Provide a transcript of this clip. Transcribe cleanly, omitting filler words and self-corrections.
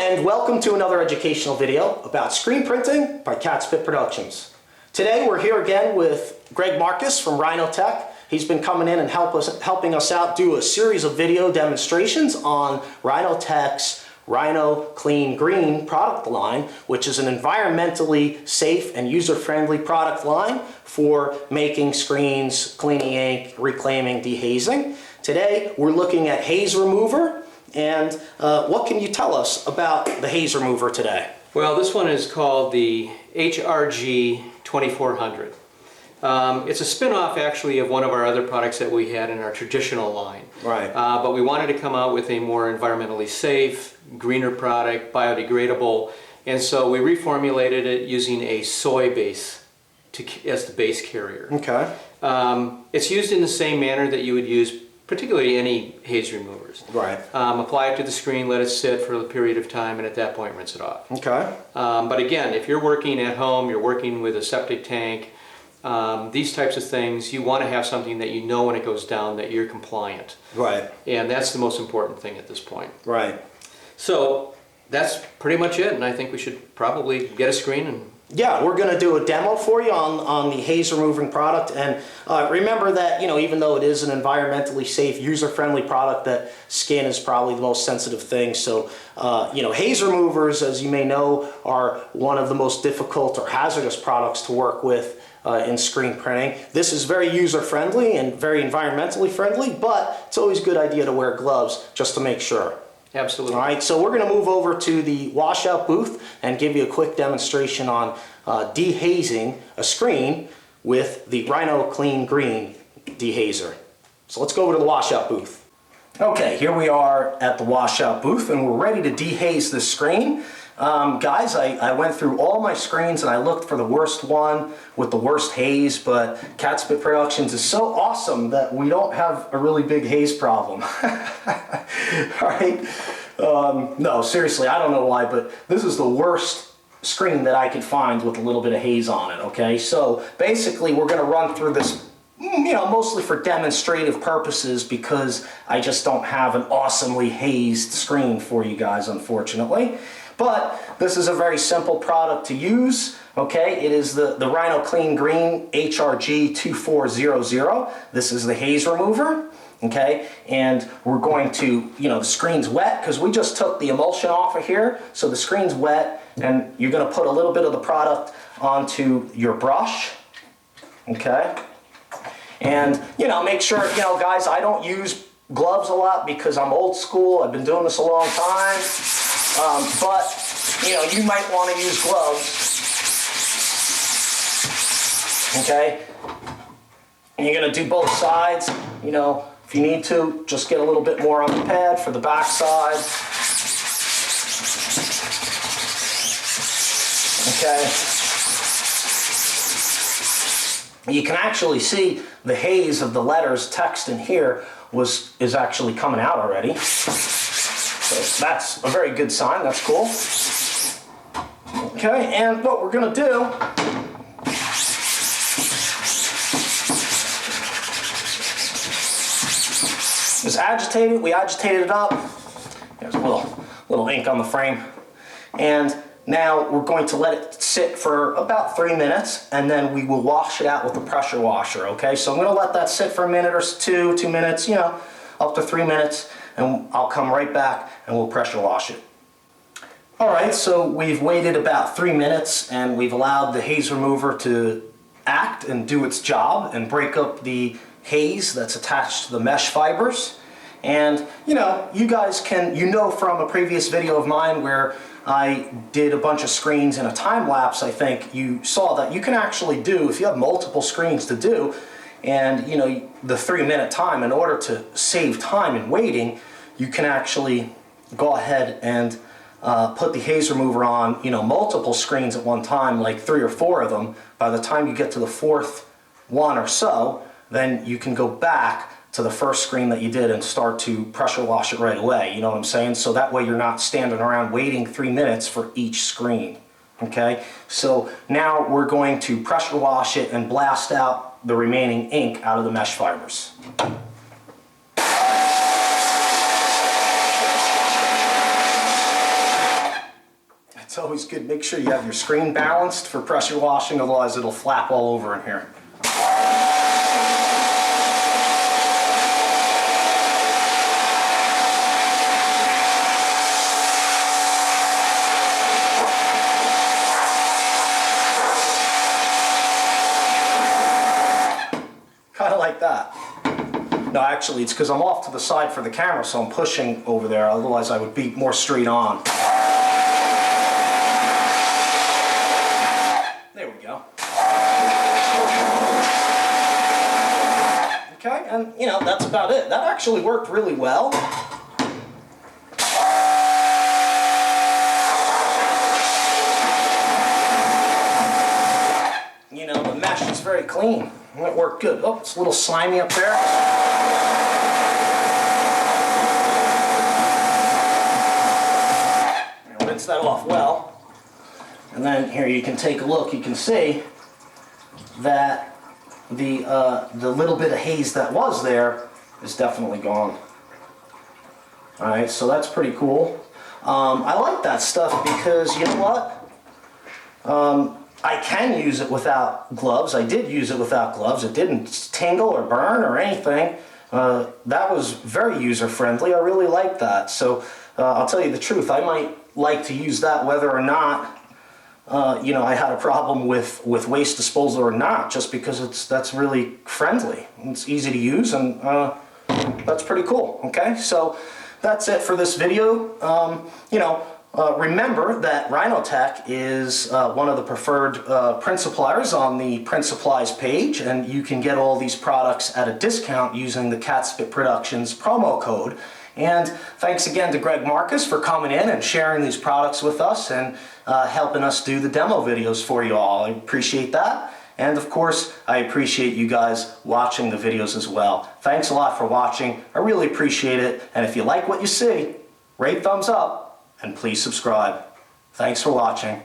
and welcome to another educational video about screen printing by Catspit Productions. Today we're here again with Greg Marcus from Rhinotech. He's been coming in and helping us out do a series of video demonstrations on Rhinotech's Rhino Clean Green product line, which is an environmentally safe and user-friendly product line for making screens, cleaning ink, reclaiming, dehazing. Today we're looking at haze remover, and what can you tell us about the haze remover today? Well, this one is called the HRG 2400. It's a spin-off actually of one of our other products that we had in our traditional line. Right. But we wanted to come out with a more environmentally safe, greener product, biodegradable, and so we reformulated it using a soy base as the base carrier. Okay. It's used in the same manner that you would use particularly any haze removers. Right. Apply it to the screen, let it sit for a period of time, and at that point rinse it off. Okay. But again, if you're working at home, you're working with a septic tank, these types of things, you want to have something that you know when it goes down that you're compliant. Right. And that's the most important thing at this point. Right. So that's pretty much it, and I think we should probably get a screen and... Yeah, we're going to do a demo for you on the haze removing product, and remember that, you know, even though it is an environmentally safe, user-friendly product, that skin is probably the most sensitive thing. So, you know, haze removers, as you may know, are one of the most difficult or hazardous products to work with in screen printing. This is very user-friendly and very environmentally friendly, but it's always a good idea to wear gloves just to make sure. Absolutely. All right, so we're going to move over to the washout booth and give you a quick demonstration on dehazing a screen with the Rhino Clean Green dehazer. So let's go over to the washout booth. Okay, here we are at the washout booth, and we're ready to dehaze this screen. Guys, I went through all my screens and I looked for the worst one with the worst haze, but Catspit Productions is so awesome that we don't have a really big haze problem. Alright? No, seriously, I don't know why, but this is the worst screen that I could find with a little bit of haze on it, okay? So basically we're going to run through this, you know, mostly for demonstrative purposes because I just don't have an awesomely hazed screen for you guys, unfortunately. But this is a very simple product to use, okay? It is the Rhino Clean Green HRG 2400. This is the haze remover, okay? And we're going to, you know, the screen's wet because we just took the emulsion off of here. So the screen's wet, and you're going to put a little bit of the product onto your brush, okay? And, you know, make sure, you know, guys, I don't use gloves a lot because I'm old school. I've been doing this a long time. But, you know, you might want to use gloves, okay? And you're going to do both sides. You know, if you need to, just get a little bit more on the pad for the back side. Okay? You can actually see the haze of the letters text in here is actually coming out already. So that's a very good sign, that's cool. Okay, and what we're going to do is agitate it. We agitated it up. There's a little ink on the frame. And now we're going to let it sit for about 3 minutes, and then we will wash it out with the pressure washer, okay? So I'm going to let that sit for a minute or 2 minutes, you know, up to 3 minutes, and I'll come right back and we'll pressure wash it. Alright, so we've waited about 3 minutes and we've allowed the haze remover to act and do its job and break up the haze that's attached to the mesh fibers. And, you know, you guys can, you know from a previous video of mine where I did a bunch of screens in a time lapse, I think you saw that you can actually do, if you have multiple screens to do, and, you know, the 3 minute time, in order to save time in waiting, you can actually go ahead and put the haze remover on, you know, multiple screens at one time, like 3 or 4 of them. By the time you get to the 4th one or so, then you can go back to the first screen that you did and start to pressure wash it right away, you know what I'm saying? So that way you're not standing around waiting 3 minutes for each screen, okay? So now we're going to pressure wash it and blast out the remaining ink out of the mesh fibers. always good. Make sure you have your screen balanced for pressure washing, otherwise it'll flap all over in here. Kind of like that. No, actually, it's because I'm off to the side for the camera, so I'm pushing over there. Otherwise, I would be more straight on. There we go. Okay, and you know, that's about it. That actually worked really well. You know, the mesh is very clean. It worked good. Oh, it's a little slimy up there. And rinse that off well. And then here you can take a look. You can see that the little bit of haze that was there is definitely gone. All right, so that's pretty cool. I like that stuff because you know what? I can use it without gloves. I did use it without gloves. It didn't tingle or burn or anything. That was very user-friendly. I really like that. So I'll tell you the truth. I might like to use that whether or not you know, I had a problem with waste disposal or not, just because that's really friendly. It's easy to use, and that's pretty cool. Okay, so that's it for this video. You know, remember that Rhinotech is one of the preferred print suppliers on the print supplies page, and you can get all these products at a discount using the Catspit Productions promo code. And thanks again to Greg Marcus for coming in and sharing these products with us and helping us do the demo videos for you all. I appreciate that. And of course, I appreciate you guys watching the videos as well. Thanks a lot for watching. I really appreciate it. And if you like what you see, rate thumbs up and please subscribe. Thanks for watching.